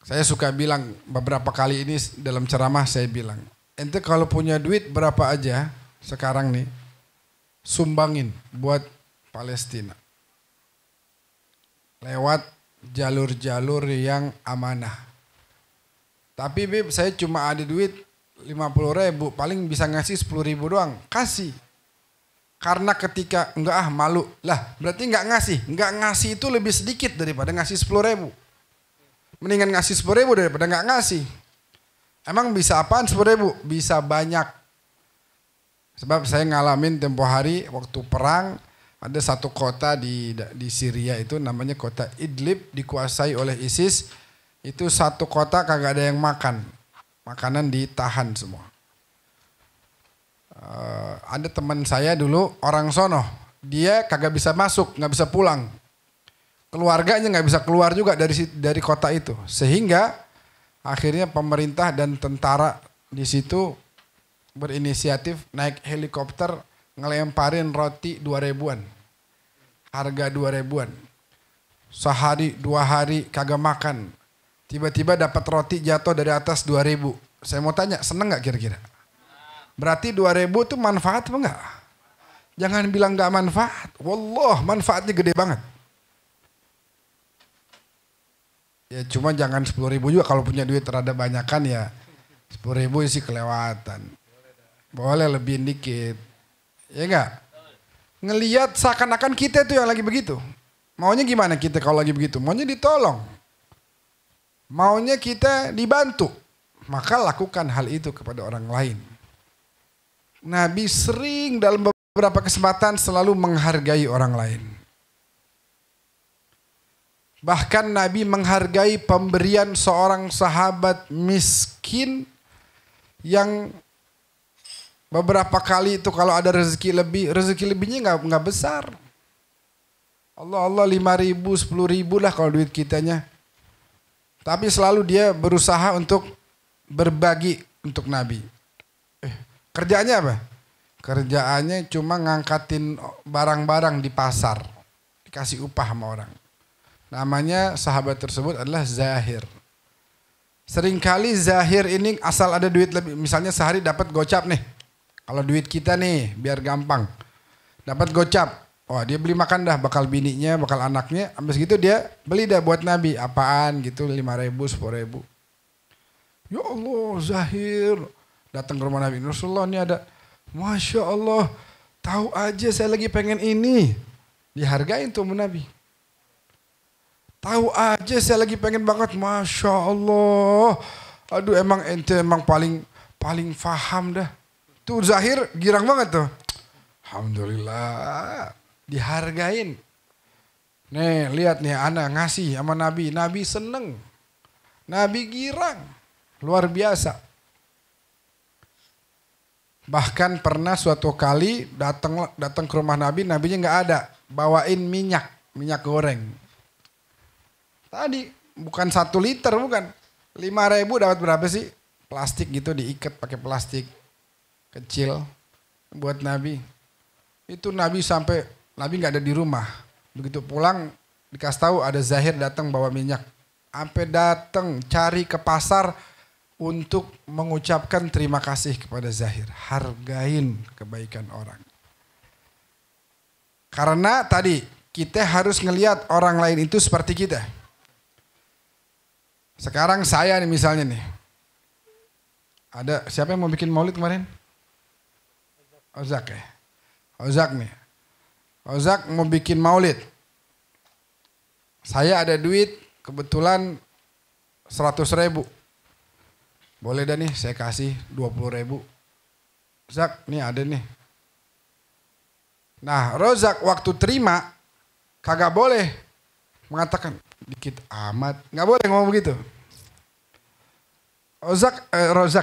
Saya suka bilang beberapa kali ini dalam ceramah saya bilang, ente kalau punya duit berapa aja sekarang nih, sumbangin buat Palestina. Lewat jalur-jalur yang amanah. Tapi Beb, saya cuma ada duit 50.000, paling bisa ngasih 10.000 doang. Kasih. Karena ketika enggak malu, lah berarti enggak ngasih. Enggak ngasih itu lebih sedikit daripada ngasih 10.000. Mendingan ngasih 10.000 daripada enggak ngasih. Emang bisa apaan 10.000? Bisa banyak. Sebab saya ngalamin tempo hari waktu perang, ada satu kota di Syria itu namanya kota Idlib, dikuasai oleh ISIS. Itu satu kota kagak ada yang makan. Makanan ditahan semua. Ada teman saya dulu orang sono, dia kagak bisa masuk, nggak bisa pulang. Keluarganya nggak bisa keluar juga dari kota itu. Sehingga akhirnya pemerintah dan tentara di situ berinisiatif naik helikopter ngelemparin roti 2.000-an. Harga 2.000-an. Sehari 2 hari kagak makan. Tiba-tiba dapat roti jatuh dari atas 2.000. Saya mau tanya, seneng gak kira-kira? Berarti 2.000 itu manfaat apa enggak? Jangan bilang gak manfaat. Wallah manfaatnya gede banget. Ya cuma jangan 10.000 juga, kalau punya duit rada banyakan ya 10.000 sih kelewatan. Boleh lebih dikit. Ya enggak? Ngelihat seakan-akan kita tuh yang lagi begitu. Maunya gimana kita kalau lagi begitu? Maunya ditolong. Maunya kita dibantu, maka lakukan hal itu kepada orang lain. Nabi sering dalam beberapa kesempatan selalu menghargai orang lain. Bahkan Nabi menghargai pemberian seorang sahabat miskin yang beberapa kali itu kalau ada rezeki lebihnya nggak besar. Allah 5.000, 10.000 lah kalau duit kitanya. Tapi selalu dia berusaha untuk berbagi untuk Nabi. Kerjaannya apa? Kerjaannya cuma ngangkatin barang-barang di pasar. Dikasih upah sama orang. Namanya sahabat tersebut adalah Zahir. Seringkali Zahir ini asal ada duit lebih. Misalnya sehari dapat gocap nih. Kalau duit kita nih biar gampang. Dapat gocap. Wah dia beli makan dah, bakal bininya, bakal anaknya. Habis gitu dia beli dah buat Nabi. Apaan gitu, 5.000, 10.000. Ya Allah Zahir. Datang ke rumah Nabi. Rasulullah ini ada. Masya Allah. Tahu aja saya lagi pengen ini. Dihargain tuh sama Nabi. Tahu aja saya lagi pengen banget. Masya Allah. Aduh emang ente emang paling faham dah. Tuh Zahir girang banget tuh. Alhamdulillah. Dihargain. Nih lihat nih anak ngasih sama Nabi. Nabi seneng. Nabi girang. Luar biasa. Bahkan pernah suatu kali datang ke rumah Nabi. Nabinya nggak ada. Bawain minyak goreng. Tadi bukan 1 liter bukan. 5.000 dapat berapa sih? Plastik gitu diikat pakai plastik kecil buat Nabi. Itu Nabi nggak ada di rumah. Begitu pulang dikasih tahu ada Zahir datang bawa minyak. Sampai datang cari ke pasar untuk mengucapkan terima kasih kepada Zahir. Hargain kebaikan orang. Karena tadi kita harus ngelihat orang lain itu seperti kita. Sekarang saya nih misalnya nih. Ada siapa yang mau bikin maulid kemarin? Ozak ya. Ozak nih. Ozak mau bikin maulid. Saya ada duit kebetulan 100.000. Boleh dah nih saya kasih 20.000. Ozak nih ada nih. Nah Rozak waktu terima kagak boleh mengatakan dikit amat. Gak boleh ngomong begitu. Rozak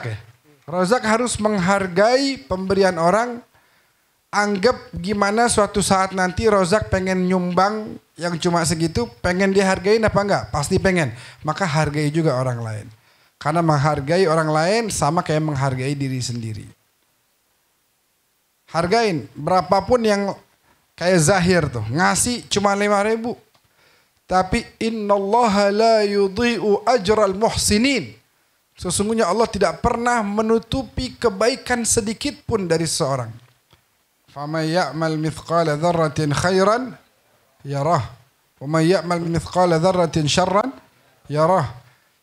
ya. Rozak harus menghargai pemberian orang. Anggap gimana suatu saat nanti Rozak pengen nyumbang yang cuma segitu, pengen dihargain apa enggak? Pasti pengen. Maka hargai juga orang lain. Karena menghargai orang lain sama kayak menghargai diri sendiri. Hargain. Berapapun yang kayak Zahir tuh. Ngasih cuma 5.000. Tapi innallaha la yudhi'u ajral muhsinin. Sesungguhnya Allah tidak pernah menutupi kebaikan sedikit pun dari seorang. Faman ya'mal mithqala dzarratin khairan yarah, wa man ya'mal mithqala dzarratin syarran yarah.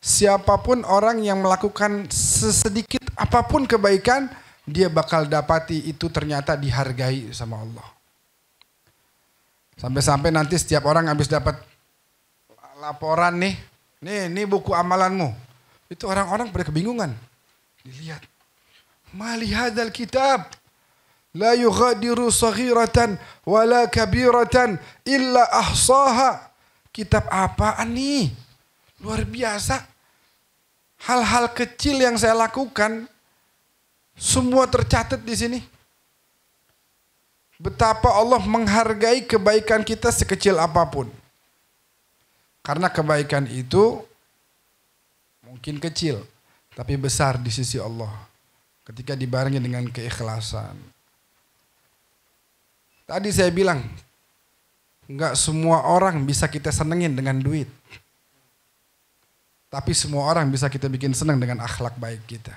Siapapun orang yang melakukan sesedikit apapun kebaikan, dia bakal dapati itu ternyata dihargai sama Allah. Sampai-sampai nanti setiap orang habis dapat laporan nih, ini buku amalanmu. Itu orang-orang pada kebingungan. Dilihat, mali hadzal kitab la yughadiru saghiratan wala kabiratan illa ahsaha. Kitab apaan nih? Luar biasa. Hal-hal kecil yang saya lakukan semua tercatat di sini. Betapa Allah menghargai kebaikan kita sekecil apapun. Karena kebaikan itu mungkin kecil, tapi besar di sisi Allah. Ketika dibarengi dengan keikhlasan. Tadi saya bilang, enggak semua orang bisa kita senengin dengan duit. Tapi semua orang bisa kita bikin senang dengan akhlak baik kita.